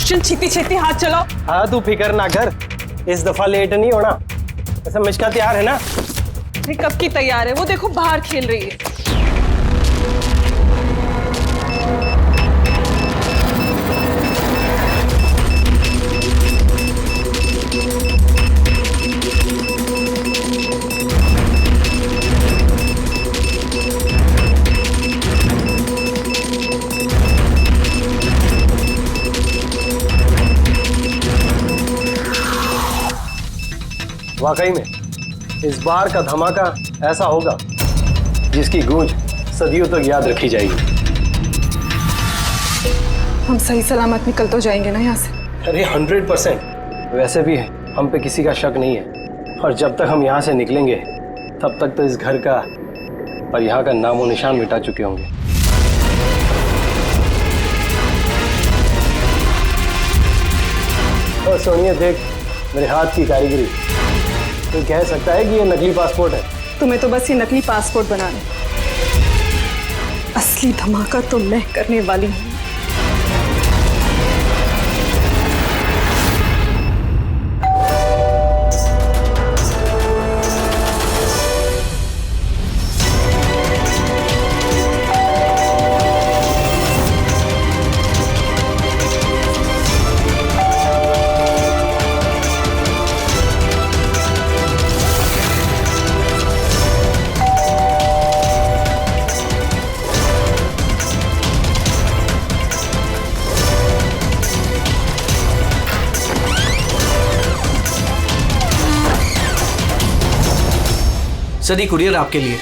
दुष्यंत छीती छीती हाथ चलाओ। हाँ तू फिक्र ना कर, इस दफा लेट नहीं होना। ऐसा मिश्का तैयार है ना? अरे कब की तैयार है, वो देखो बाहर खेल रही है। वाकई में इस बार का धमाका ऐसा होगा जिसकी गूंज सदियों तक याद रखी जाएगी। हम सही सलामत निकल तो जाएंगे ना यहाँ से? अरे 100%। वैसे भी हम पे किसी का शक नहीं है, और जब तक हम यहाँ से निकलेंगे तब तक तो इस घर का और यहाँ का नामो निशान मिटा चुके होंगे। और सोनिया देख मेरे हाथ की कारीगरी, तो कह सकता है कि ये नकली पासपोर्ट है। तुम्हें तो बस ये नकली पासपोर्ट बनाना है, असली धमाका तो मैं करने वाली हूँ। सर, ये कुरियर आपके लिए।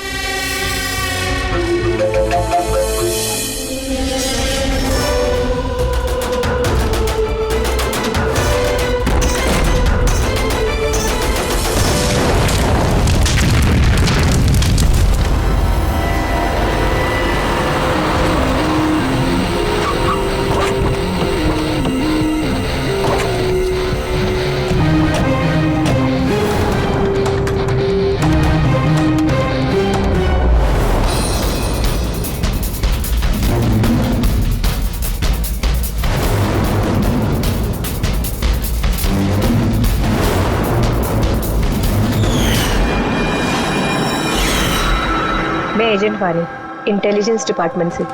मैं एजेंट फारिन, इंटेलिजेंस डिपार्टमेंट से।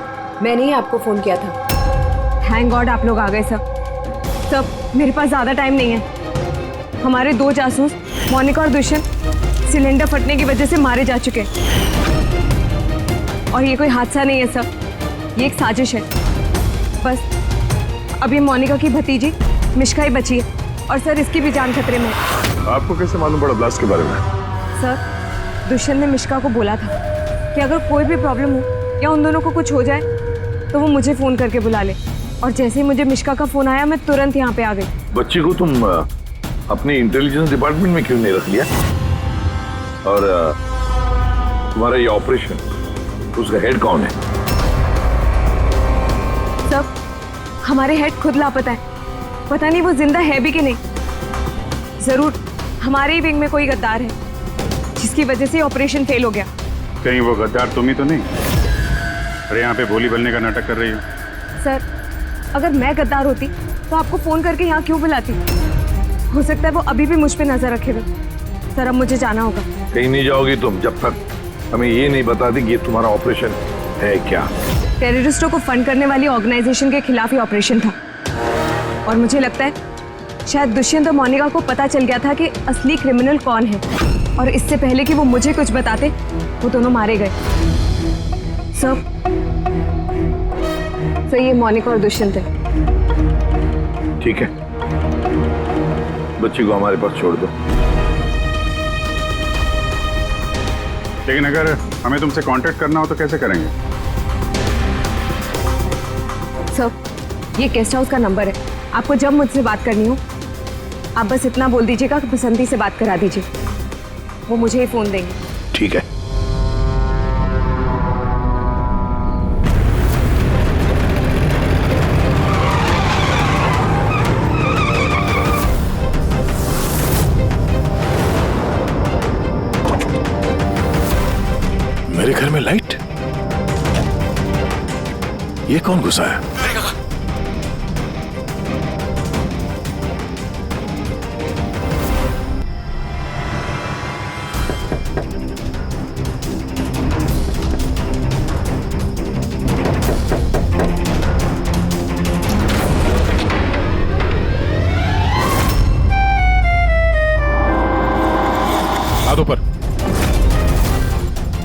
मैंने ही आपको फोन किया था। थैंक गॉड आप लोग आ गए सब। मेरे पास ज्यादा टाइम नहीं है। हमारे 2 जासूस मोनिका और दुष्यंत सिलेंडर फटने की वजह से मारे जा चुके हैं। और ये कोई हादसा नहीं है सब, ये एक साजिश है। बस अब ये मोनिका की भतीजी मिश्का ही बची है, और सर इसकी भी जान खतरे में है। आपको कैसे मालूम पड़ा ब्लास्ट के बारे में? सर दुष्यंत ने मिश्का को बोला था कि अगर कोई भी प्रॉब्लम हो या उन दोनों को कुछ हो जाए तो वो मुझे फोन करके बुला ले। और जैसे ही मुझे मिश्का का फोन आया मैं तुरंत यहाँ पे आ गई। बच्ची को तुम अपनी इंटेलिजेंस डिपार्टमेंट में क्यों नहीं रख लिया? और तुम्हारा ये ऑपरेशन, उसका हेड कौन है? सब हमारे हेड खुद लापता है, पता नहीं वो जिंदा है भी कि नहीं। जरूर हमारे ही विंग में कोई गद्दार है जिसकी वजह से ऑपरेशन फेल हो गया। कहीं वो गद्दार तुम ही तो नहीं? अरे यहाँ पे बोली बनने का नाटक कर रही हो। सर अगर मैं गद्दार होती तो आपको फोन करके यहाँ क्यों बुलाती? हो सकता है वो अभी भी मुझ पे नजर रखे हुए। सर अब मुझे जाना होगा। कहीं नहीं जाओगी तुम जब तक हमें ये नहीं बता दी कि ये तुम्हारा ऑपरेशन है क्या। टेररिस्टों को फंड करने वाली ऑर्गेनाइजेशन के खिलाफ ही ऑपरेशन था, और मुझे लगता है शायद दुष्यंत और मोनिका को पता चल गया था कि असली क्रिमिनल कौन है, और इससे पहले कि वो मुझे कुछ बताते वो दोनों मारे गए। सर ये मोनिका और दुष्यंत है। ठीक है, बच्ची को हमारे पास छोड़ दो। लेकिन अगर हमें तुमसे कांटेक्ट करना हो तो कैसे करेंगे? सर ये गेस्ट हाउस का नंबर है, आपको जब मुझसे बात करनी हो आप बस इतना बोल दीजिएगा कि बसंती से बात करा दीजिए, वो मुझे ही फोन देंगे। ठीक है। मेरे घर में लाइट? ये कौन घुसा है?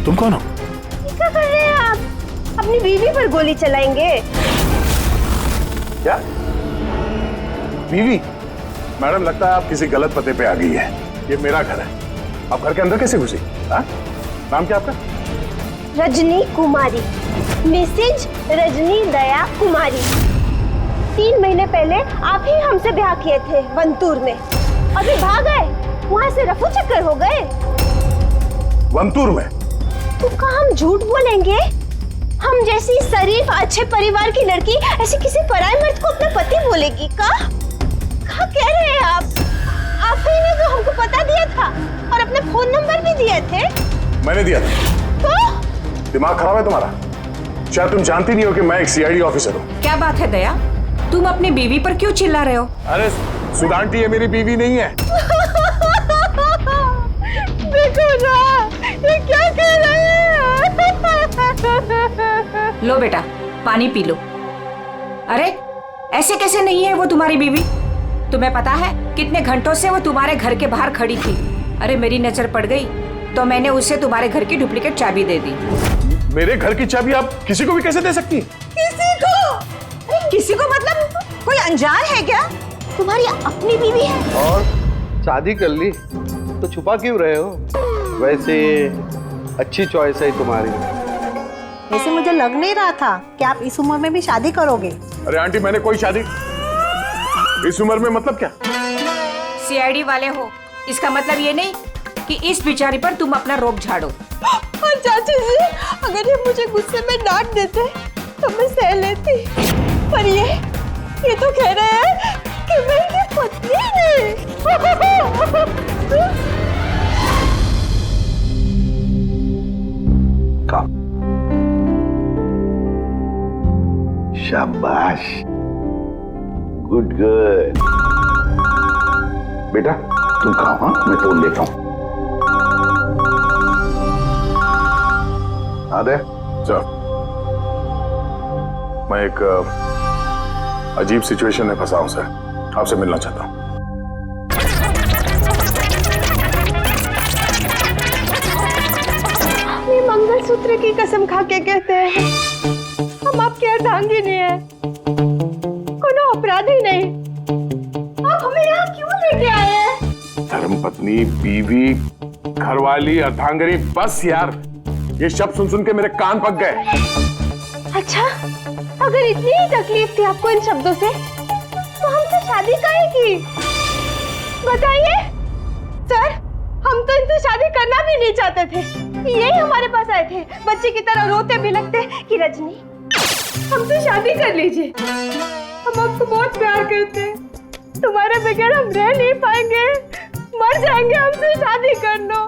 तुम कौन हो? क्या कर रहे हैं आप? अपनी बीवी पर गोली चलाएंगे? क्या बीवी? मैडम लगता है आप किसी गलत पते पे आ गई है। ये मेरा घर है, आप घर के अंदर कैसे घुसी? हाँ? नाम क्या आपका? रजनी कुमारी, मिसेज रजनी दया कुमारी। 3 महीने पहले आप ही हमसे ब्याह किए थे वंतूर में, अभी भाग गए, वहाँ से रफू चक्कर हो गए। वंतूर में? तो क्या हम झूठ बोलेंगे? हम जैसी शरीफ अच्छे परिवार की लड़की ऐसे किसी पराये मर्द को अपना पति बोलेगी का? क्या कह रहे हैं आप? आप ही ने तो हमको पता दिया था और अपने फोन नंबर भी दिए थे। मैंने दिया था। तो दिमाग खराब है तुम्हारा? शायद तुम जानती नहीं हो कि मैं एक सीआईडी ऑफिसर हूँ। क्या बात है दया, तुम अपनी बीवी पर क्यों चिल्ला रहे हो? अरे सुधांटी ये मेरी बीवी नहीं है। देखो ना, ये क्या कह रहे हैं? लो बेटा, पानी पी लो। अरे ऐसे कैसे नहीं है वो तुम्हारी बीवी? तुम्हें पता है कितने घंटों से वो तुम्हारे घर के बाहर खड़ी थी। अरे मेरी नजर पड़ गई तो मैंने उसे तुम्हारे घर की डुप्लीकेट चाबी दे दी। मेरे घर की चाबी आप किसी को भी कैसे दे सकती? किसी को? किसी को मतलब कोई अनजान है क्या? तुम्हारी अपनी बीवी है। और शादी कर ली तो छुपा क्यों रहे हो? वैसे अच्छी चॉइस है तुम्हारी। वैसे मुझे लग नहीं रहा था कि आप इस उम्र में भी शादी करोगे। अरे आंटी मैंने कोई शादी इस उम्र में मतलब क्या? सीआईडी वाले हो, इसका मतलब ये नहीं कि इस बिचारी पर तुम अपना रोब झाड़ो। और चाची जी, अगर ये मुझे गुस्से में डांट देते तो मैं सह लेती, पर ये तो कह रहे हैं कि मैं इनकी पत्नी नहीं। शाबाश, गुड गर्ल। बेटा तुम खाओ, हाँ मैं फोन लेता हूँ। आदे चल, मैं एक अजीब सिचुएशन में फंसा हूं सर, आपसे मिलना चाहता हूँ। ये मंगलसूत्र की कसम खा के कहते हैं हम आपके अर्धांगिनी है, कोनो अपराधी नहीं। आप हमें यहाँ क्यों लेके आए हैं? धर्मपत्नी, बीवी, घरवाली, अर्धांगिनी, बस यार ये शब्द सुन सुन के मेरे कान पक गए। अच्छा, अगर इतनी ही तकलीफ थी आपको इन शब्दों से, तो हमसे शादी काहे की? बताइए सर, हम तो इनसे शादी करना भी नहीं चाहते थे। यही हमारे पास आए थे, बच्चे की तरह रोते बिलखते कि रजनी हमसे शादी कर लीजिए, हम आपको बहुत प्यार करते हैं, तुम्हारे बगैर हम रह नहीं पाएंगे, मर जाएंगे, हमसे शादी कर लो।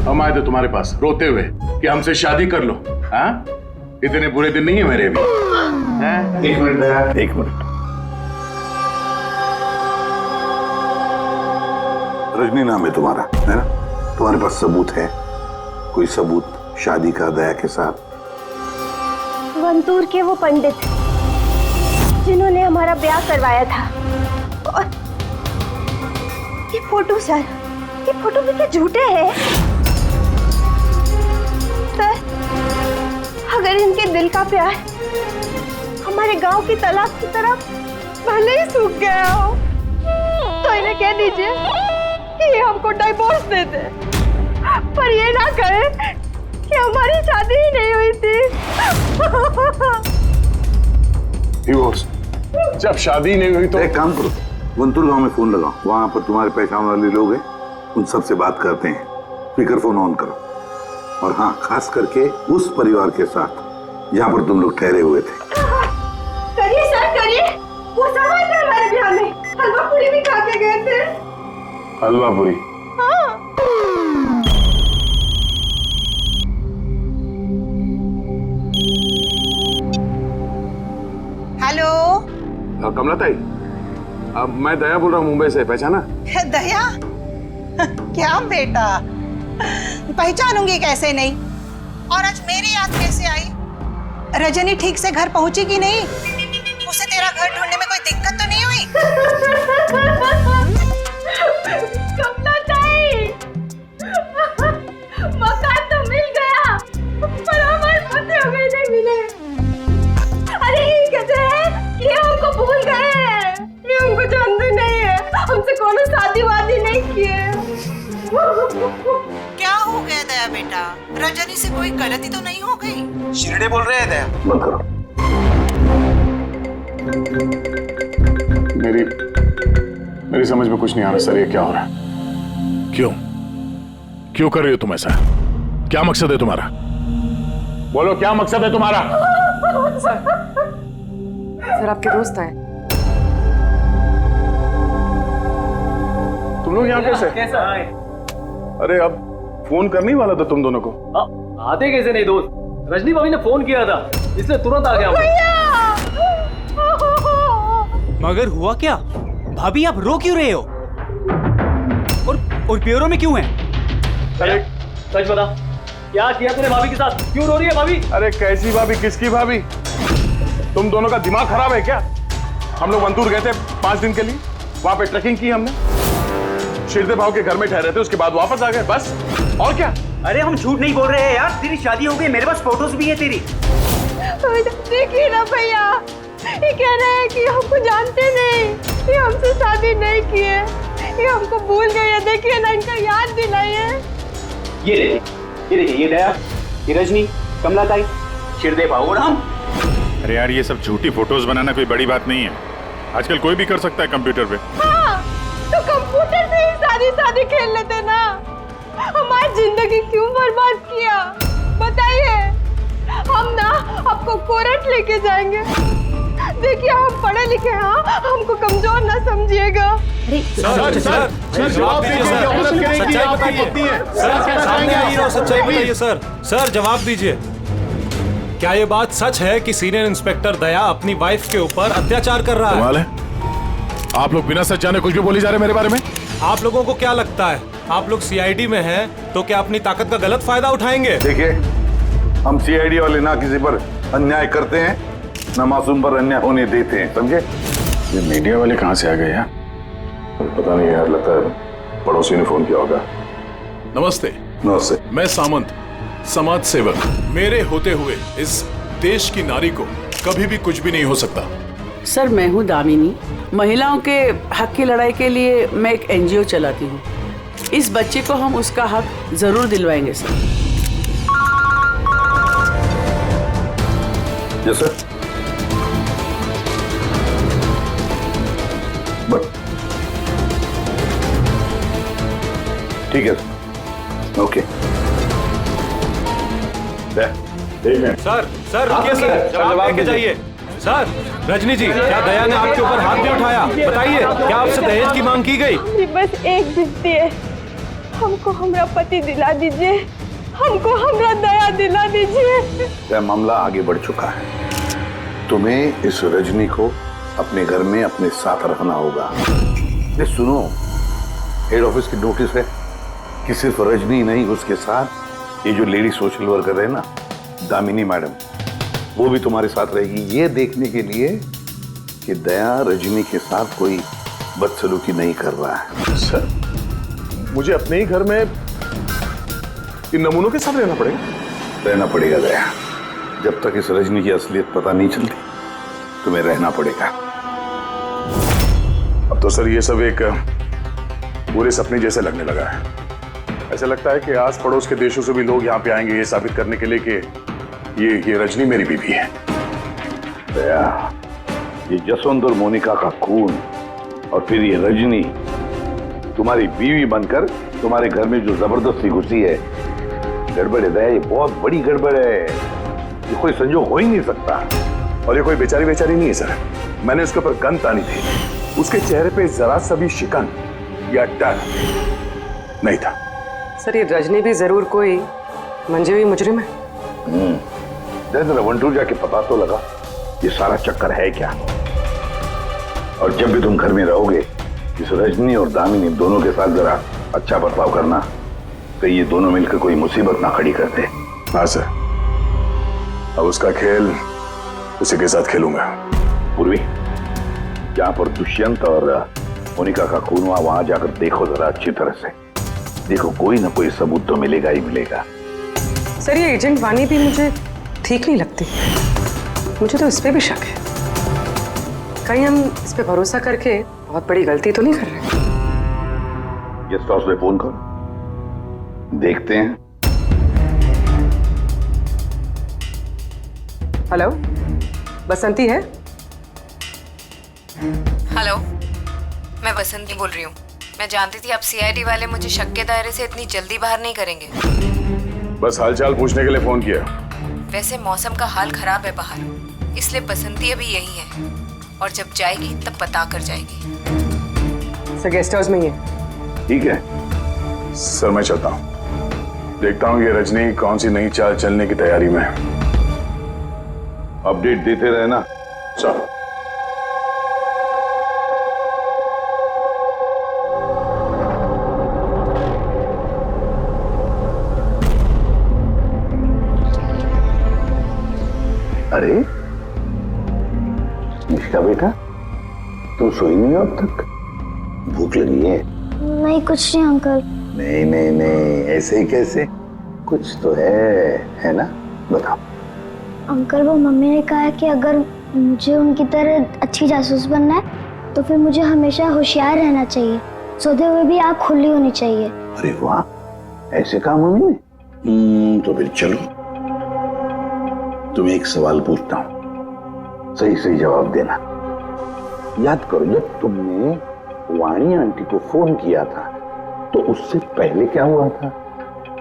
हम आए थे तुम्हारे पास रोते हुए कि हमसे शादी कर लो। हाँ, इतने बुरे दिन नहीं है मेरे भी। एक मिनट, एक मिनट। रजनी नाम है तुम्हारा, है ना? तुम्हारे पास सबूत है? कोई सबूत शादी का दया के साथ? वंतूर के वो पंडित जिन्होंने हमारा ब्याह करवाया था, और ये फोटो सर, ये फोटो भी क्या झूठे हैं? सर, अगर इनके दिल का प्यार हमारे गांव की तालाब की तरह भले ही सूख गया हो, तो इन्हें कह दीजिए कि ये हमको डिवोर्स दे दे, पर ये ना कहे कि हमारी शादी ही नहीं हुई थी। डिवोर्स? जब शादी नहीं हुई तो एक काम करो, वंतूर गांव में फोन लगाओ, वहां पर तुम्हारे पहचान वाले लोग हैं, उन सब से बात करते हैं। स्पीकर फोन ऑन करो, और हाँ, खास करके उस परिवार के साथ जहां पर तुम लोग ठहरे हुए थे। करिए सर, करिए। वो सब आए थे हमारे ब्याह में, हलवा पूरी भी खा के गए थे। हलवा पूरी? हाँ। हेलो कमला ताई, अब मैं दया बोल रहा हूँ मुंबई से, पहचाना? दया? क्या बेटा, पहचानूंगी कैसे नहीं? और आज मेरी याद कैसे आई? रजनी ठीक से घर पहुंची कि नहीं? उसे तेरा घर ढूंढने में कोई दिक्कत तो नहीं हुई? कमला ताई, मकान तो बेटा, रजनी से कोई गलती तो नहीं हो गई? शिरडे बोल रहे हैं दया। बंद करो। मेरी समझ में कुछ नहीं आ रहा सर, ये क्या हो रहा है? क्यों कर रही हो तुम ऐसा? क्या मकसद है तुम्हारा? बोलो, क्या मकसद है तुम्हारा? सर आपके दोस्त आए। तुम लोग यहाँ कैसे? अरे अब फोन करने ही वाला था तुम दोनों को। आते कैसे नहीं दोस्त? रजनी भाभी ने फोन किया था, इसलिए तुरंत आ गया मैं। मगर हुआ क्या? भाभी आप रो क्यों रहे हो? और ब्यूरो में क्यों हैं? अरे सच बता, क्या किया तूने भाभी के साथ? क्यों रो रही है भाभी? अरे कैसी भाभी, किसकी भाभी? तुम दोनों का दिमाग खराब है क्या? हम लोग वंतूर गए थे 5 दिन के लिए, वहां पे ट्रैकिंग की हमने, शिरदे भाव के घर में ठहरे थे, उसके बाद वापस आ गए, बस। और क्या? अरे हम झूठ नहीं बोल रहे हैं यार, तेरी शादी हो गई, मेरे पास फोटोज भी है तेरी। देखिए ना भैया, ये कह रहे हैं कि हमको जानते नहीं, ये हमसे शादी नहीं किए, ये हमको भूल गए हैं। देखिए ना, इनका याद दिलाइए। ये देखिए, ये दया, ये रजनी, कमला ताई, शिरदे भाव और हम। अरे यार, ये सब झूठी फोटोज बनाना कोई बड़ी बात नहीं है, आजकल कोई भी कर सकता है कंप्यूटर पे। हाँ, तो कंप्यूटर से ही शादी खेल लेते ना। हमारी जिंदगी क्यों बर्बाद किया बताइए? हम ना आपको कोर्ट लेके जाएंगे। देखिए हम पढ़े लिखे हैं, हमको कमजोर ना समझिएगा। सर जवाब दीजिए, सच्चाई बताइए सर। सर जवाब दीजिए, क्या ये बात सच है कि सीनियर इंस्पेक्टर दया अपनी वाइफ के ऊपर अत्याचार कर रहा कमाल है, आप लोग बिना सच जाने कुछ भी बोली जा रहे हैं मेरे बारे में। आप लोगों को क्या लगता है, आप लोग सीआईडी में हैं तो क्या अपनी ताकत का गलत फायदा उठाएंगे? देखिए, हम सीआईडी वाले ना किसी पर अन्याय करते हैं, ना मासूम पर अन्याय होने देते हैं, समझे? ये मीडिया वाले कहाँ से आ गए यार? पता नहीं यार, लगता है पड़ोसी ने फोन किया होगा। नमस्ते। नमस्ते। मैं सामंत, समाज सेवक। मेरे होते हुए इस देश की नारी को कभी भी कुछ भी नहीं हो सकता। सर मैं हूँ दामिनी, महिलाओं के हक की लड़ाई के लिए मैं एक एनजीओ चलाती हूँ। इस बच्चे को हम उसका हक जरूर दिलवाएंगे सर। Yes sir. ठीक है, ओके। सर रुकिए सर, जवाब देके जाइए। सर रजनी जी, क्या दया ने आपके ऊपर हाथ भी उठाया? बताइए, क्या आपसे दहेज की मांग की गई? बस एक विनती है, हमको हमरा पति दिला दीजिए, हमको हमरा दया दिला दीजिए। यह मामला आगे बढ़ चुका है, तुम्हें इस रजनी को अपने घर में अपने साथ रखना होगा। ये सुनो, हेड ऑफिस की नोटिस है कि सिर्फ रजनी नहीं, उसके साथ ये जो लेडी सोशल वर्कर है ना, दामिनी मैडम, वो भी तुम्हारे साथ रहेगी, ये देखने के लिए कि दया रजनी के साथ कोई बदसलूकी नहीं कर रहा है। सर, मुझे अपने ही घर में इन नमूनों के साथ रहना पड़ेगा? रहना पड़ेगा दया, जब तक इस रजनी की असलियत पता नहीं चलती तुम्हें रहना पड़ेगा। अब तो सर ये सब एक पूरे सपने जैसे लगने लगा है। ऐसा लगता है कि आस पड़ोस के देशों से भी लोग यहाँ पे आएंगे ये साबित करने के लिए कि ये रजनी मेरी बीवी है। दया, ये जसवंत और मोनिका का खून और फिर ये रजनी तुम्हारी बीवी बनकर तुम्हारे घर में जो जबरदस्ती घुसी है, गड़बड़ है दया, ये बहुत बड़ी गड़बड़ है, ये कोई संजोग हो ही नहीं सकता। और ये कोई बेचारी नहीं है सर, मैंने उसके ऊपर गन तानी थी, उसके चेहरे पे जरा सा भी शिकन या डर नहीं था। सर ये रजनी भी जरूर कोई मंजे हुई मुजरिम है। जरा वंटूर जाके पता तो लगा ये सारा चक्कर है क्या। और जब भी तुम घर में रहोगे, इस रजनी और दामिनी दोनों के साथ जरा अच्छा बर्ताव करना, तो ये दोनों मिलकर कोई मुसीबत ना खड़ी करते। हाँ सर, अब उसका खेल उसी के साथ खेलूंगा। पूर्वी, जहाँ पर दुष्यंत और मोनिका का खून हुआ, वहां जाकर देखो जरा अच्छी तरह से, देखो कोई ना कोई सबूत तो मिलेगा ही मिलेगा। सर ये एजेंट वानी भी मुझे ठीक नहीं लगती, मुझे तो इस पे भी शक है, कहीं हम इस पे भरोसा करके बहुत बड़ी गलती तो नहीं कर रहे। गेस्ट हाउस में फोन करो, देखते हैं हेलो, बसंती है? हेलो, मैं बसंती बोल रही हूँ। मैं जानती थी आप सीआईडी वाले मुझे शक के दायरे से इतनी जल्दी बाहर नहीं करेंगे। बस हालचाल पूछने के लिए फोन किया। वैसे मौसम का हाल खराब है बाहर, इसलिए बसंती अभी यही है और जब जाएगी तब पता कर जाएगी। सर गेस्ट हाउस में ही है। ठीक है सर, मैं चलता हूँ। देखता हूँ ये रजनी कौन सी नई चाल चलने की तैयारी में है। अपडेट देते रहे ना। चलो। अरे निष्का बेटा, तुम सोई नहीं हो अब तक? भूख लगी है? नहीं कुछ नहीं अंकल। नहीं नहीं नहीं, ऐसे ही कैसे? कुछ तो है ना? बताओ। अंकल वो मम्मी ने कहा है कि अगर मुझे उनकी तरह अच्छी जासूस बनना है तो फिर मुझे हमेशा होशियार रहना चाहिए, सोते हुए भी आँख खुली होनी चाहिए। अरे वाह, ऐसे कहा मम्मी ने? तो फिर चलो, तुम्हें एक सवाल पूछता हूँ, सही सही जवाब देना। याद करो, जब तुमने वाणी आंटी को फोन किया था तो उससे पहले क्या हुआ था?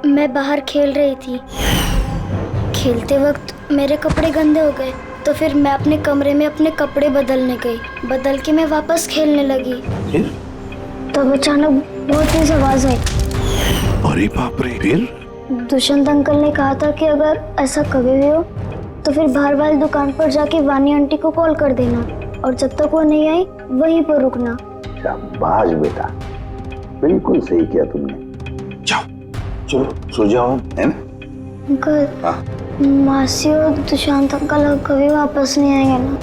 मैं बाहर खेल रही थी, खेलते वक्त मेरे कपड़े गंदे हो गए तो फिर मैं अपने कमरे में अपने कपड़े बदलने गई, बदल के मैं वापस खेलने लगी। फिर? तब अचानक बहुत तेज आवाज आई। अरे बाप रे! फिर? दुष्यंत अंकल ने कहा था कि अगर ऐसा कभी भी हो तो फिर बाहर वाली दुकान पर जाके वानी आंटी को कॉल कर देना और जब तक वो नहीं आई वहीं पर रुकना। शाबाश बेटा, बिल्कुल सही किया तुमने। जाओ, चलो सो जाओ, है ना? अंकल, हाँ? मासी और दुष्यंत अंकल अब कभी वापस नहीं आएंगे ना?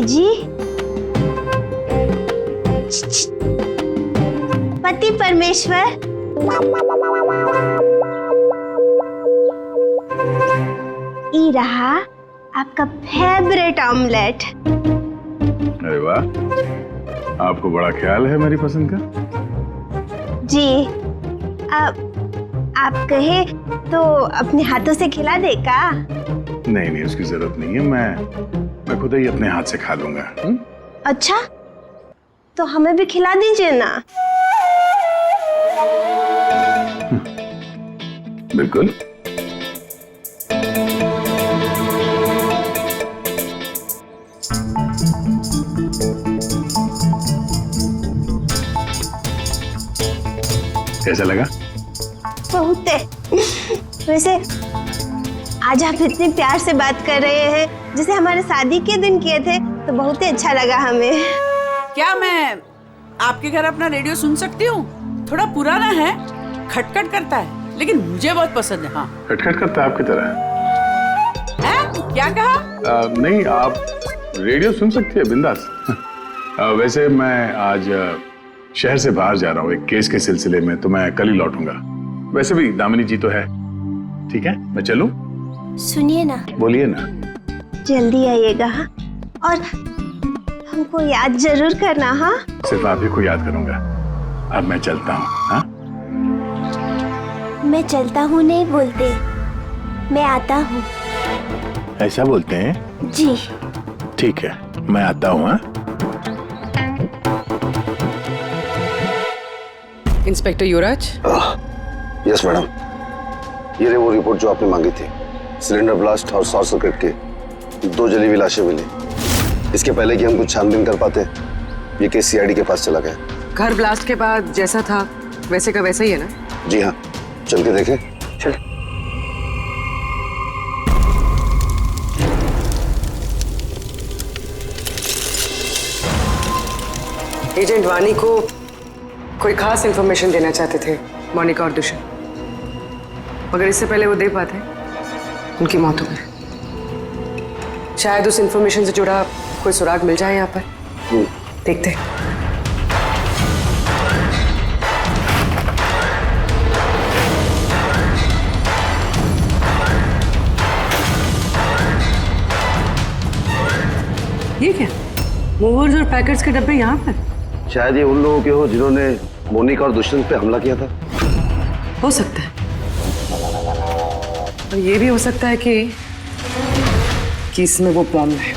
जी पति परमेश्वर, ये रहा आपका फेवरेट ऑमलेट। अरे वाह, आपको बड़ा ख्याल है मेरी पसंद का। जी, आप कहे तो अपने हाथों से खिला दे का? नहीं नहीं, उसकी जरूरत नहीं है, मैं खुद ही अपने हाथ से खा लूंगा। अच्छा, तो हमें भी खिला दीजिए ना। बिल्कुल। कैसा लगा? बहुत है। वैसे आज आप इतने प्यार से बात कर रहे हैं जैसे हमारे शादी के दिन किए थे, तो बहुत ही अच्छा लगा हमें। क्या मैं आपके घर अपना रेडियो सुन सकती हूँ? थोड़ा पुराना है, खटखट करता है, लेकिन मुझे बहुत पसंद है। हाँ, खटखट करता है आपकी तरह है? क्या कहा? नहीं, आप रेडियो सुन सकती है बिंदास। वैसे मैं आज शहर से बाहर जा रहा हूँ एक केस के सिलसिले में, तो मैं कल ही लौटूंगा। वैसे भी दामिनी जी तो है। ठीक है, मैं चलूं? सुनिए ना। बोलिए ना। जल्दी आइएगा और हमको याद जरूर करना। हाँ, सिर्फ आप ही को याद करूंगा। अब मैं चलता हूँ। हाँ, मैं चलता हूँ नहीं बोलते, मैं आता हूँ। ऐसा बोलते हैं? जी ठीक है, मैं आता हूँ। हाँ, इंस्पेक्टर युवराज। यस मैडम, ये रही वो रिपोर्ट जो आपने मांगी थी। सिलेंडर ब्लास्ट और शॉर्ट सर्किट के 2 जली हुई लाशें मिली। इसके पहले कि हम कुछ छानबीन कर पाते, ये केस सीआईडी के पास चला गया। घर ब्लास्ट के बाद जैसा था वैसे का वैसा ही है ना? जी हाँ, चल के देखें। चल। एजेंट वानी को कोई खास इंफॉर्मेशन देना चाहते थे मोनिका और दुष्यंत। मगर इससे पहले वो दे पाते उनकी मौत हो गई। शायद उस इंफॉर्मेशन से जुड़ा कोई सुराग मिल जाए यहाँ पर। देखते हैं। ये क्या मूवर्स और पैकेट्स के डब्बे यहाँ पर? शायद ये उन लोगों के हो जिन्होंने मोनिका और दुष्यंत पे हमला किया था। हो सकता है, और ये भी हो सकता है कि इसमें वो बॉम्ब है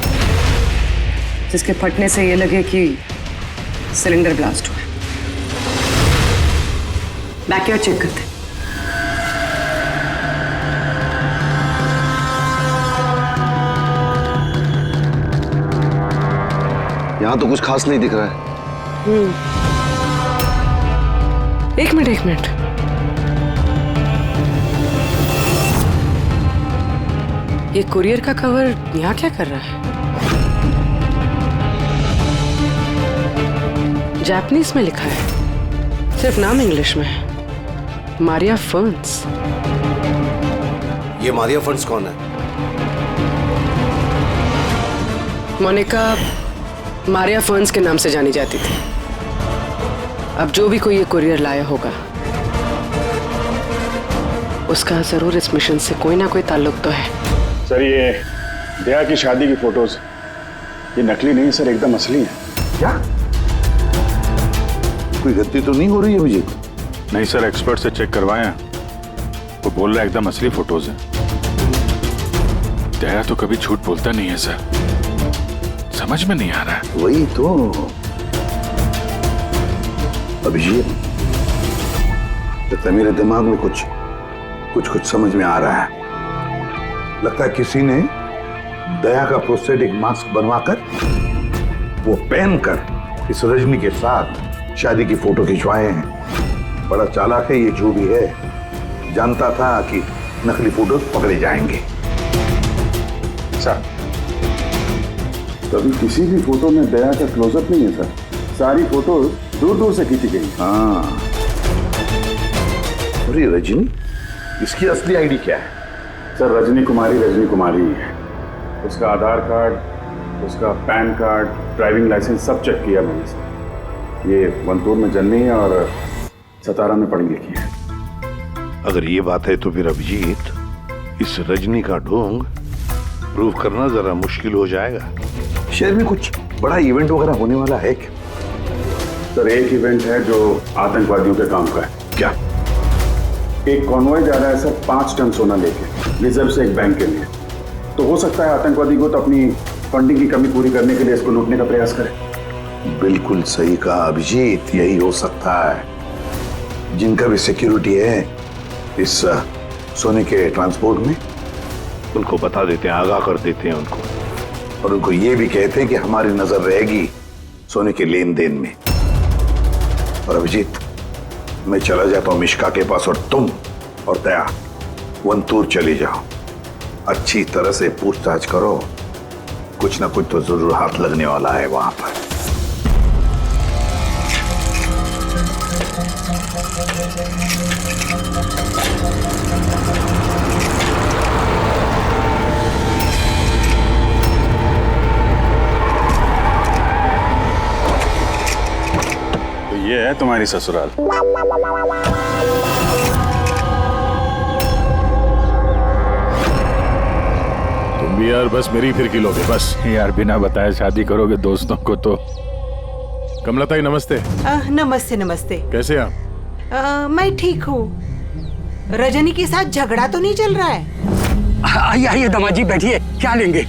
जिसके फटने से ये लगे कि सिलेंडर ब्लास्ट हुआ। बैकयार्ड चेक करते हैं। यहाँ तो कुछ खास नहीं दिख रहा है। एक मिनट। ये कुरियर का कवर यहाँ क्या कर रहा है? जापानीज में लिखा है, सिर्फ नाम इंग्लिश में है, मारिया फर्न्स। ये मारिया फर्न्स कौन है? मोनिका मारिया फर्न्स के नाम से जानी जाती थी। अब जो भी कोई ये कुरियर लाया होगा उसका जरूर इस मिशन से कोई ना कोई ताल्लुक तो है। सर ये दया की शादी की फोटोज ये नकली नहीं सर, एकदम असली है। क्या कोई गलती तो नहीं हो रही है मुझे? नहीं सर, एक्सपर्ट से चेक करवाए हैं, वो बोल रहा है एकदम असली फोटोज है। दया तो कभी झूठ बोलता नहीं है सर, समझ में नहीं आ रहा है। वही तो अभिजीत, लगता है मेरे दिमाग में कुछ समझ में आ रहा है। लगता है किसी ने दया का प्रोस्थेटिक मास्क बनवाकर वो पहनकर इस रजनी के साथ शादी की फोटो खिंचवाए हैं। बड़ा चालाक है ये जो भी है, जानता था कि नकली फोटोज पकड़े जाएंगे। सर कभी किसी भी फोटो में दया का क्लोजअप नहीं है सर, सारी फोटोज दूर दूर से खींची गई। हाँ, अरे रजनी, इसकी असली आईडी क्या है? सर रजनी कुमारी ही है। उसका आधार कार्ड, उसका पैन कार्ड, ड्राइविंग लाइसेंस सब चेक किया मैंने सर। ये वंतूर में जन्मी है और सतारा में पढ़ी लिखी है। अगर ये बात है तो फिर अभिजीत, इस रजनी का ढोंग प्रूव करना जरा मुश्किल हो जाएगा। शहर में कुछ बड़ा इवेंट वगैरह होने वाला है क्या? सर एक इवेंट है जो आतंकवादियों के काम का है। क्या? एक कॉन्वॉय जा रहा है सर 5 टन सोना लेके रिजर्व से एक बैंक के लिए। तो हो सकता है आतंकवादी को तो अपनी फंडिंग की कमी पूरी करने के लिए इसको लूटने का प्रयास करे। बिल्कुल सही कहा अभिजीत, यही हो सकता है। जिनका भी सिक्योरिटी है इस सोने के ट्रांसपोर्ट में, उनको बता देते हैं, आगाह कर देते हैं उनको, और उनको ये भी कहते हैं कि हमारी नजर रहेगी सोने के लेन देन में। और अभिजीत, मैं चला जाता हूं मिश्का के पास, और तुम और दया वंतूर चले जाओ। अच्छी तरह से पूछताछ करो, कुछ ना कुछ तो जरूर हाथ लगने वाला है वहां पर। तो ये है तुम्हारी ससुराल। तुम भी यार बस मेरी फिर किलोगे बस। यार बिना बताए शादी करोगे दोस्तों को तो। कमलताई नमस्ते। नमस्ते नमस्ते। कैसे आप? मैं ठीक हूँ। रजनी के साथ झगड़ा तो नहीं चल रहा है? आइए आइए दामाद जी बैठिए, क्या लेंगे?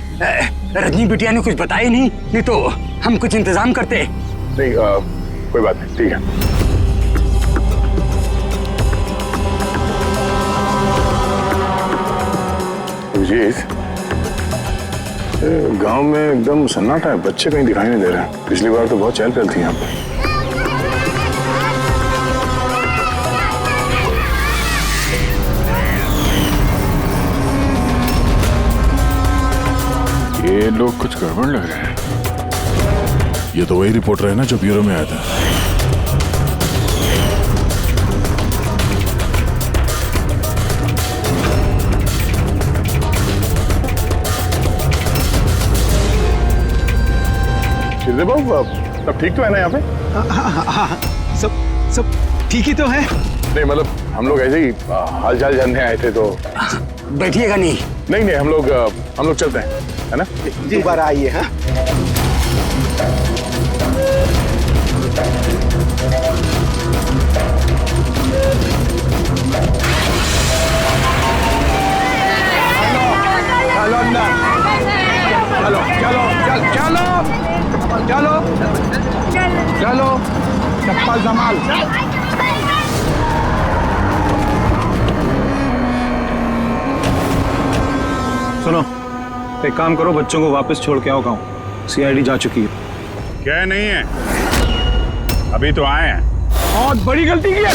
रजनी बिटिया ने कुछ बताया नहीं तो हम कुछ इंतजाम करते। नहीं कोई बात नहीं, ठीक है। गांव में एकदम सन्नाटा है, बच्चे कहीं दिखाई नहीं दे रहे हैं। पिछली बार तो बहुत चहल पहल थी यहाँ पर। ये लोग कुछ गड़बड़ लग रहे हैं। ये तो वही रिपोर्टर है ना जो ब्यूरो में आया था। श्रीदेव बाबू सब ठीक तो है ना यहाँ पे? हाँ, सब ठीक ही तो है। नहीं मतलब हम लोग ऐसे ही हाल चाल जानने आए थे तो। बैठिएगा नहीं? नहीं हम लोग चलते हैं, है ना? दोबारा आइए। हाँ चलो अंदर, चलो चप्पल संभाल। सुनो, एक काम करो, बच्चों को वापस छोड़ के आओ गाँव। सीआईडी जा चुकी है। क्या नहीं है, अभी तो आए हैं। बहुत बड़ी गलती की है।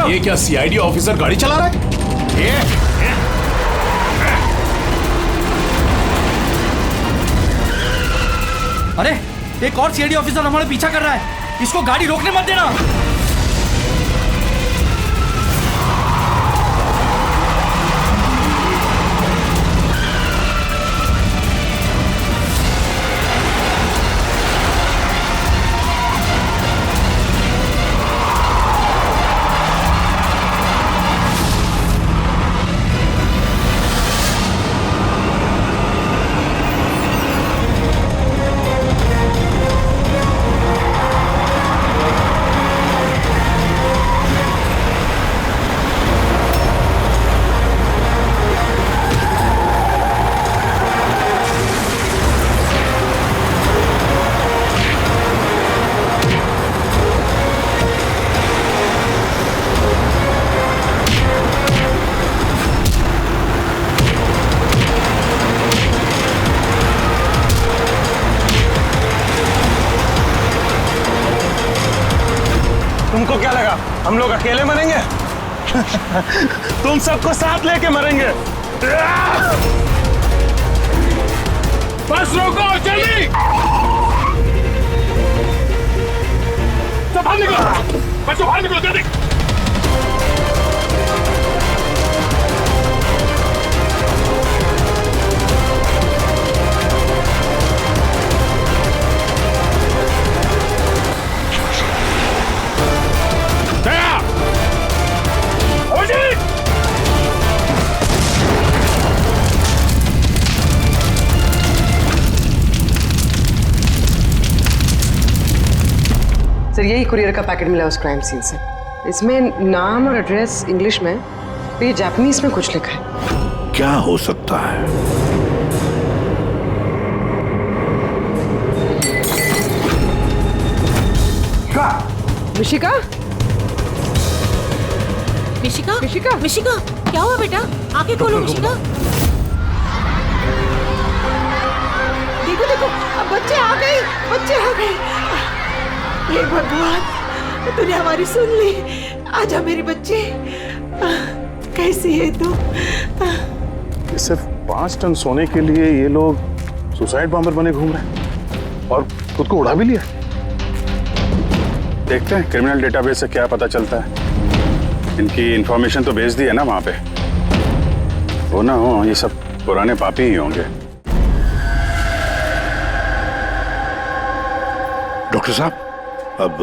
ये क्या सीआईडी ऑफिसर गाड़ी चला रहा है? अरे एक और सीआईडी ऑफिसर हमारे पीछा कर रहा है, इसको गाड़ी रोकने मत देना। तुमको क्या लगा हम लोग अकेले मरेंगे? तुम सबको साथ लेके मरेंगे। बस रोको, जल्दी सब बाहर निकलो, बच्चों बाहर निकलो जल्दी। सर यही कुरियर का पैकेट मिला उस क्राइम सीन से। इसमें नाम और एड्रेस इंग्लिश में, तो ये जापानीज में कुछ लिखा है। क्या हो सकता है? मिशिका? मिशिका? मिशिका? मिशिका, क्या हुआ बेटा? आंखें खोलो मिशिका। देखो देखो, अब बच्चे आ गए, बच्चे आ गए। हे भगवान, तूने हमारी सुन ली। आजा मेरे बच्चे, कैसी है तू? सिर्फ 5 टन सोने के लिए ये लोग सुसाइड बॉम्बर बने घूम रहे हैं और खुद को उड़ा भी लिया। देखते हैं क्रिमिनल डेटाबेस से क्या पता चलता है। इनकी इंफॉर्मेशन तो भेज दी है ना वहां पे, वो ना हो ये सब पुराने पापी ही होंगे। डॉक्टर साहब, अब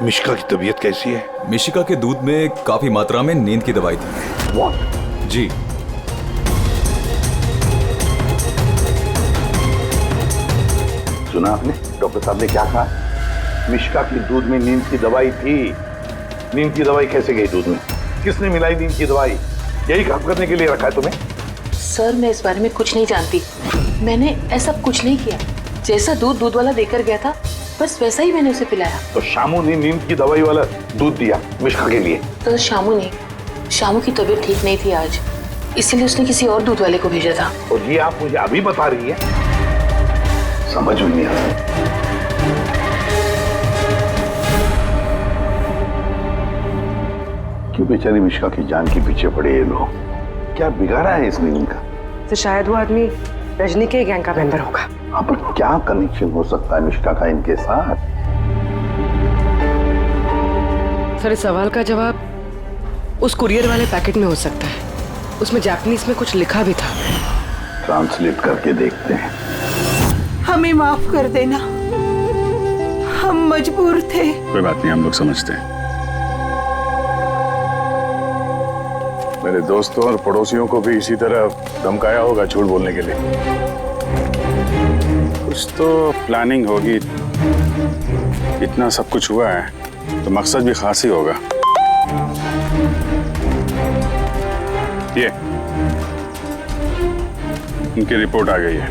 मिशिका की तबीयत कैसी है? मिशिका के दूध में काफी मात्रा में नींद की दवाई थी। What? जी। सुना आपने डॉक्टर साहब ने क्या कहा? मिशिका की दूध में नींद की दवाई थी। नींद की दवाई कैसे गई दूध में? किसने मिलाई नींद की दवाई? यही काम करने के लिए रखा है तुम्हें? सर मैं इस बारे में कुछ नहीं जानती, मैंने ऐसा कुछ नहीं किया। जैसा दूध वाला देकर गया था बस वैसा ही मैंने उसे पिलाया। तो शामू ने नींद की दवाई वाला दूध दिया मिशिका के लिए? तो शामू की तबीयत ठीक नहीं थी आज, इसलिए उसने किसी और दूध वाले को भेजा था। और ये आप मुझे अभी बता रही है? समझ में नहीं आ रहा। क्यों बेचारी मिशिका की जान के पीछे पड़े ये लोग? क्या बिगाड़ा है इसने इनका? तो शायद वो आदमी रजनी के गैंग का मेंबर होगा। हाँ, पर क्या कनेक्शन हो सकता है मिश्का का इनके साथ? सर, इस सवाल का जवाब उस कुरियर वाले पैकेट में हो सकता है। उसमें जापानीज में कुछ लिखा भी था। ट्रांसलेट करके देखते हैं। हमें माफ कर देना, हम मजबूर थे। कोई बात नहीं, हम लोग समझते हैं। मेरे दोस्तों और पड़ोसियों को भी इसी तरह धमकाया होगा झूठ बोलने के लिए। कुछ तो प्लानिंग होगी। इतना सब कुछ हुआ है तो मकसद भी खास ही होगा। ये इनकी रिपोर्ट आ गई है।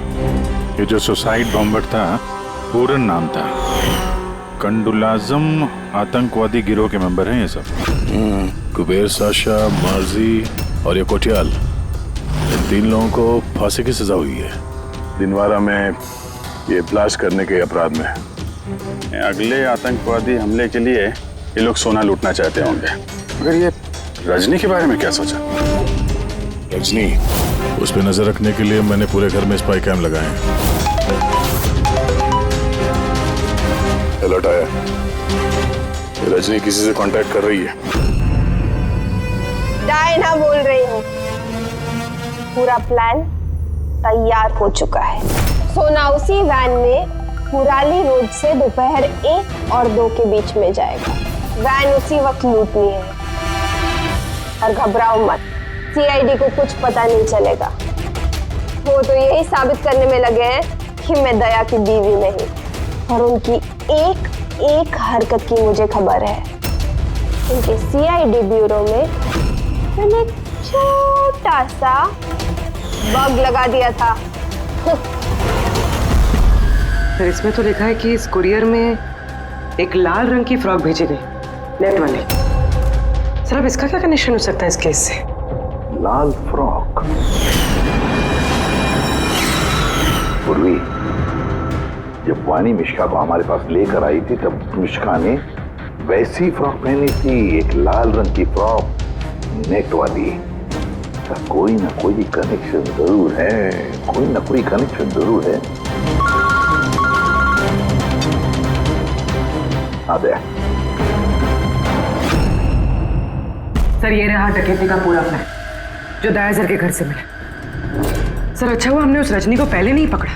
ये जो सुसाइड बॉम्बर था, पूरन नाम था, कंडुलाजम आतंकवादी गिरोह के मेंबर हैं ये सब। कुबेर साशा, मार्जी और ये कोटियाल, इन 3 लोगों को फांसी की सजा हुई है दिनवारा में ये ब्लास्ट करने के अपराध में। अगले आतंकवादी हमले के लिए ये लोग सोना लूटना चाहते होंगे। मगर ये रजनी के बारे में क्या सोचा? रजनी, उस पर नजर रखने के लिए मैंने पूरे घर में स्पाई कैम लगाए हैं। अलर्ट आया, रजनी किसी से कांटेक्ट कर रही है। डायना बोल रही हूँ। पूरा प्लान तैयार हो चुका है। सोना उसी वैन में पुराली रोड से दोपहर 1 और 2 के बीच में जाएगा। वैन उसी वक्त लूटनी है। और घबराओ मत, सीआईडी को कुछ पता नहीं चलेगा। वो तो यही साबित करने में लगे हैं कि मैं दया की बीवी नहीं, और उनकी एक एक हरकत की मुझे खबर है। उनके सीआईडी ब्यूरो में मैंने छोटा सा बग लगा दिया था। फिर इसमें तो लिखा है कि इस कुरियर में एक लाल रंग की फ्रॉक भेजी गई, नेट वाली। सर, अब इसका क्या कनेक्शन हो सकता है इस केस से? लाल फ्रॉक? पूर्वी, जब वानी मिश्का को हमारे पास लेकर आई थी तब मिश्का ने वैसी फ्रॉक पहनी थी, एक लाल रंग की फ्रॉक, नेट वाली। कोई ना कोई कनेक्शन जरूर है, कोई ना कोई कनेक्शन जरूर है। आदे। सर, ये रहा डकैती का पूरा प्लान जो दयासर के घर से मिला। सर, अच्छा हुआ हमने उस रजनी को पहले नहीं पकड़ा,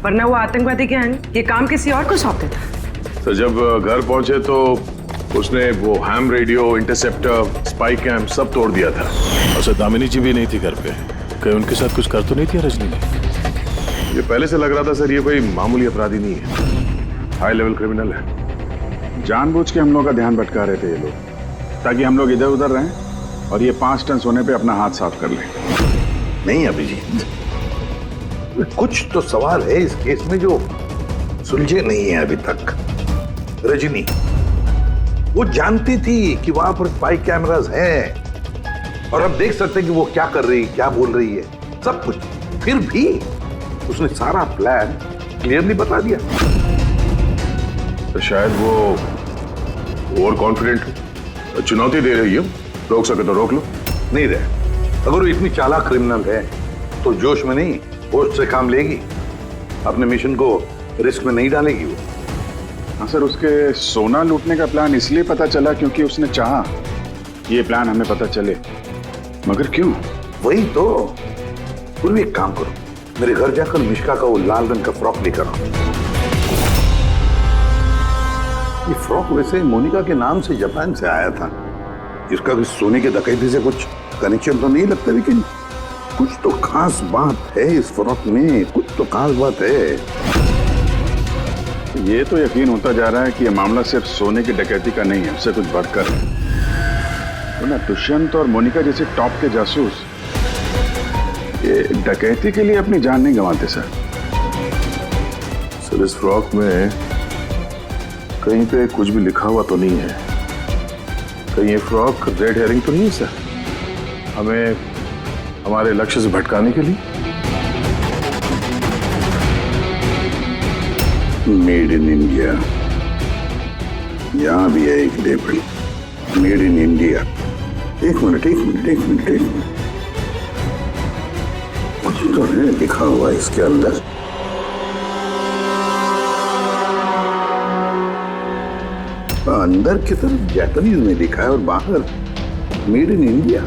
वरना वो आतंकवादी गैंग ये काम किसी और को सौंप देता। तो जब घर पहुंचे तो उसने वो ham radio, interceptor, spy cam सब तोड़ दिया था। और दामिनी जी भी नहीं थी घर पे। कहीं उनके साथ कुछ कर तो नहीं थी रजनी ने? ये पहले से लग रहा था सर, ये कोई मामूली अपराधी नहीं है, हाई लेवल क्रिमिनल है। जानबूझ के हम लोग का ध्यान भटका रहे थे ये लोग, ताकि हम लोग इधर उधर रहें और ये 5 टन सोने पे अपना हाथ साफ कर लें। नहीं अभिजीत, कुछ तो सवाल है इस केस में जो सुलझे नहीं है अभी तक। रजनी वो जानती थी कि वहां पर स्पाई कैमरास हैं, और अब देख सकते हैं कि वो क्या कर रही है, क्या बोल रही है, सब कुछ। फिर भी उसने सारा प्लान क्लियरली बता दिया। तो शायद वो ओवर कॉन्फिडेंट, चुनौती दे रही है। रोक सके तो रोक लो। नहीं रहे, अगर वो इतनी चालाक क्रिमिनल है तो जोश में नहीं, होश से काम लेगी, अपने मिशन को रिस्क में नहीं डालेगी वो। हाँ सर, उसके सोना लूटने का प्लान इसलिए पता चला क्योंकि उसने चाहा ये प्लान हमें पता चले। मगर क्यों? वही तो। पूर्वी एक काम करो, मेरे घर जाकर मिश्का का वो लाल रंग का फ्रॉक लेकर आओ। ये फ्रॉक वैसे मोनिका के नाम से जापान से आया था। इसका भी सोने के डकैती से कुछ कनेक्शन तो नहीं लगता, लेकिन कुछ तो खास बात है इस फ्रॉक में, कुछ तो खास बात है। ये तो यकीन होता जा रहा है कि ये मामला सिर्फ सोने की डकैती का नहीं है, उससे कुछ बढ़कर है। तो ना दुष्यंत और मोनिका जैसे टॉप के जासूस ये डकैती के लिए अपनी जान नहीं गंवाते सर। सर, इस फ्रॉक में कहीं पे कुछ भी लिखा हुआ तो नहीं है? कहीं ये फ्रॉक रेड हेयरिंग तो नहीं है सर, हमें हमारे लक्ष्य से भटकाने के लिए? मेड इन इंडिया, यहां भी है एक लेबल, मेड इन इंडिया। एक मिनट, कुछ तो है लिखा हुआ इसके अंदर। अंदर की तरफ जापानीज में लिखा है और बाहर मेड इन इंडिया।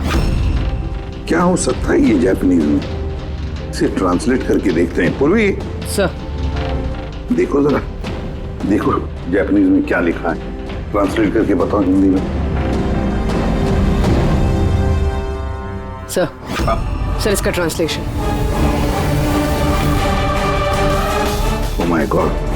क्या हो सकता है ये जापानीज में? इसे ट्रांसलेट करके देखते हैं। पूर्वी सर, देखो जरा, देखो जापानीज में क्या लिखा है, ट्रांसलेट करके बताओ हिंदी में। सर इसका ट्रांसलेशन। Oh my God.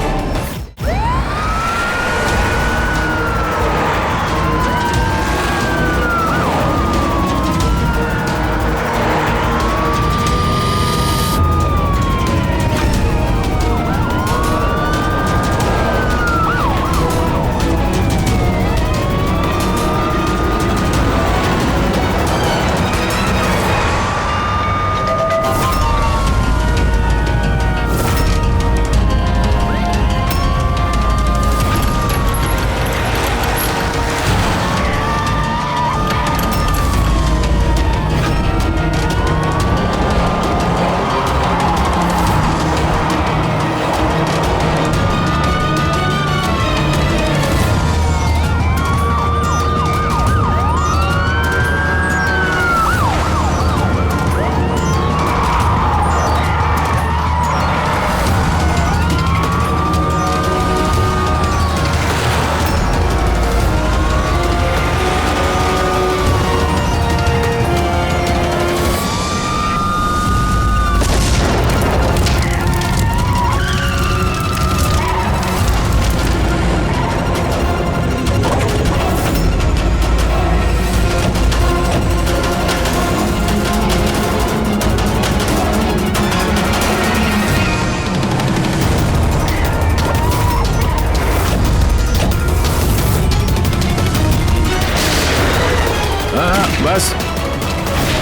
बस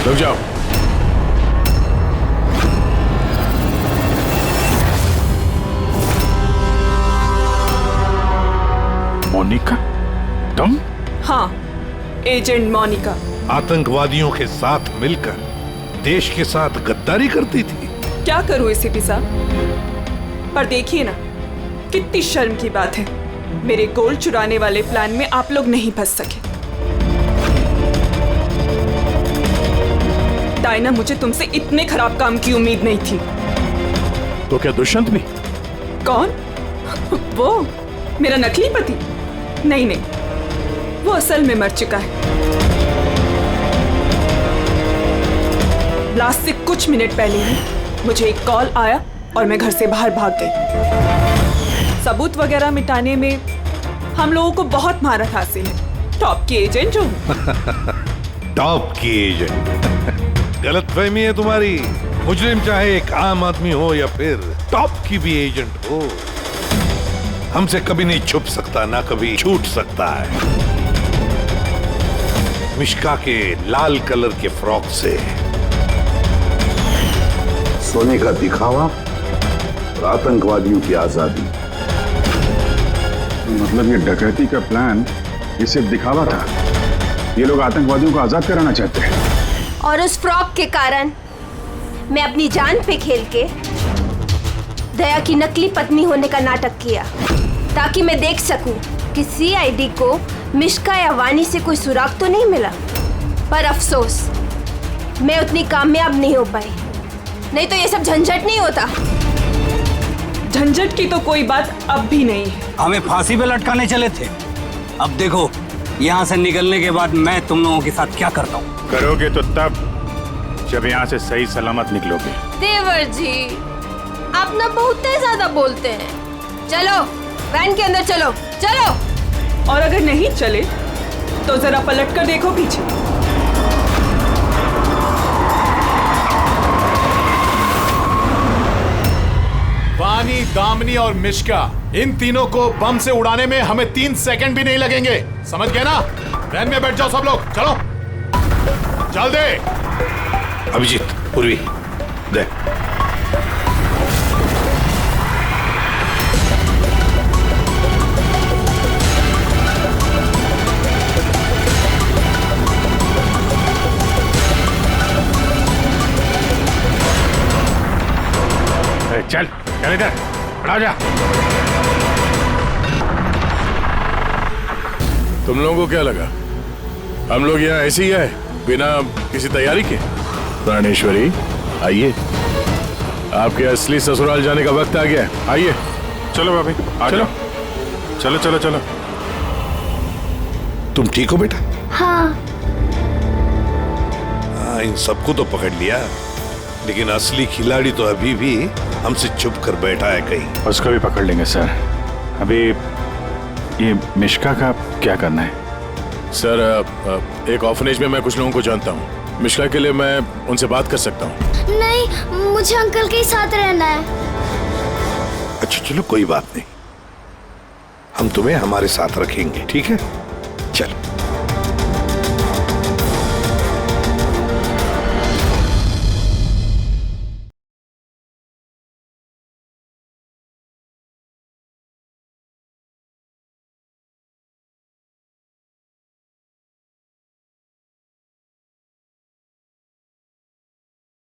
रुक जाओ। मोनिका, तुम? हाँ, एजेंट मोनिका। आतंकवादियों के साथ मिलकर देश के साथ गद्दारी करती थी। क्या करूं एसीपी साहब, पर देखिए ना, कितनी शर्म की बात है, मेरे गोल्ड चुराने वाले प्लान में आप लोग नहीं फंस सके। डायना, मुझे तुमसे इतने खराब काम की उम्मीद नहीं थी। तो क्या दुष्यंत नहीं? कौन? वो मेरा नकली पति? नहीं नहीं, वो असल में मर चुका है। ब्लास्ट से कुछ मिनट पहले ही मुझे एक कॉल आया और मैं घर से बाहर भाग गई। सबूत वगैरह मिटाने में हम लोगों को बहुत महारत हासिल है। टॉप की एजेंट हूँ। टॉप की एजेंट? गलतफहमी है तुम्हारी। मुजरिम चाहे एक आम आदमी हो या फिर टॉप की भी एजेंट हो, हमसे कभी नहीं छुप सकता, ना कभी छूट सकता है। मिश्का के लाल कलर के फ्रॉक से सोने का दिखावा और आतंकवादियों की आजादी। मतलब ये डकैती का प्लान ये सिर्फ दिखावा था? ये लोग आतंकवादियों को आजाद कराना चाहते हैं। और उस फ्रॉक के कारण मैं अपनी जान पे खेल के दया की नकली पत्नी होने का नाटक किया, ताकि मैं देख सकूं कि सीआईडी को मिश्का या वानी से कोई सुराग तो नहीं मिला। पर अफसोस, मैं उतनी कामयाब नहीं हो पाई, नहीं तो ये सब झंझट नहीं होता। झंझट की तो कोई बात अब भी नहीं है। हमें फांसी पे लटकाने चले थे, अब देखो यहाँ से निकलने के बाद मैं तुम लोगों के साथ क्या करता हूँ। करोगे तो तब जब यहाँ से सही सलामत निकलोगे। देवर जी, आप ना बहुत ज्यादा बोलते हैं। चलो वैन के अंदर चलो, चलो। और अगर नहीं चले तो जरा पलट कर देखो पीछे। वानी, दामिनी और मिश्का, इन तीनों को बम से उड़ाने में हमें 3 सेकंड भी नहीं लगेंगे। समझ गए ना? वैन में बैठ जाओ सब लोग, चलो जल्दी। अभिजीत, पूर्वी, दे। इधर, खड़ा जा। तुम लोगों को क्या लगा हम लोग यहाँ ऐसे ही आए बिना किसी तैयारी के? प्राणेश्वरी आइए, आपके असली ससुराल जाने का वक्त आ गया है। आइए। चलो भाभी, आ चलो चलो चलो चलो। तुम ठीक हो बेटा? हाँ। हाँ, इन सबको तो पकड़ लिया, लेकिन असली खिलाड़ी तो अभी भी हमसे छुप कर बैठा है कहीं। उसको भी पकड़ लेंगे सर। अभी ये मिश्का का क्या करना है? सर, एक ऑर्फनेज में मैं कुछ लोगों को जानता हूँ। मिश्का के लिए मैं उनसे बात कर सकता हूँ। नहीं, मुझे अंकल के साथ रहना है। अच्छा चलो, कोई बात नहीं, हम तुम्हें हमारे साथ रखेंगे, ठीक है? चलो।